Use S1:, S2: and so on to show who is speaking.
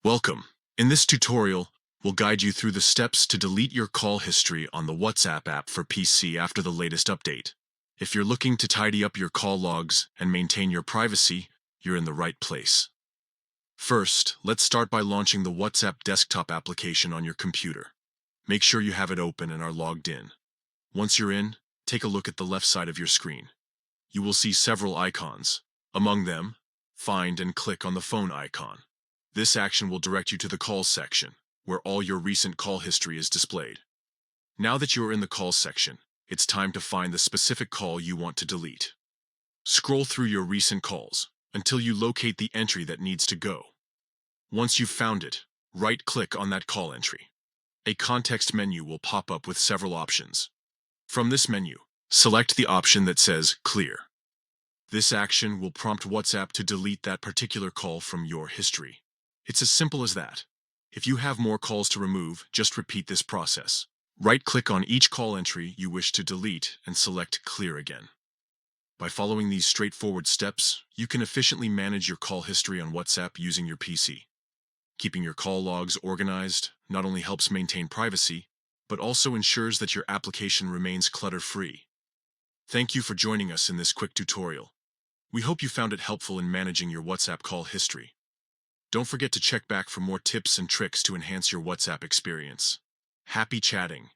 S1: Welcome. In this tutorial, we'll guide you through the steps to delete your call history on the WhatsApp app for PC after the latest update. If you're looking to tidy up your call logs and maintain your privacy, you're in the right place. First, let's start by launching the WhatsApp desktop application on your computer. Make sure you have it open and are logged in. Once you're in, take a look at the left side of your screen. You will see several icons. Among them, find and click on the phone icon. This action will direct you to the Calls section, where all your recent call history is displayed. Now that you are in the Calls section, it's time to find the specific call you want to delete. Scroll through your recent calls until you locate the entry that needs to go. Once you've found it, right-click on that call entry. A context menu will pop up with several options. From this menu, select the option that says Clear. This action will prompt WhatsApp to delete that particular call from your history. It's as simple as that. If you have more calls to remove, just repeat this process. Right-click on each call entry you wish to delete and select Clear again. By following these straightforward steps, you can efficiently manage your call history on WhatsApp using your PC. Keeping your call logs organized not only helps maintain privacy, but also ensures that your application remains clutter-free. Thank you for joining us in this quick tutorial. We hope you found it helpful in managing your WhatsApp call history. Don't forget to check back for more tips and tricks to enhance your WhatsApp experience. Happy chatting!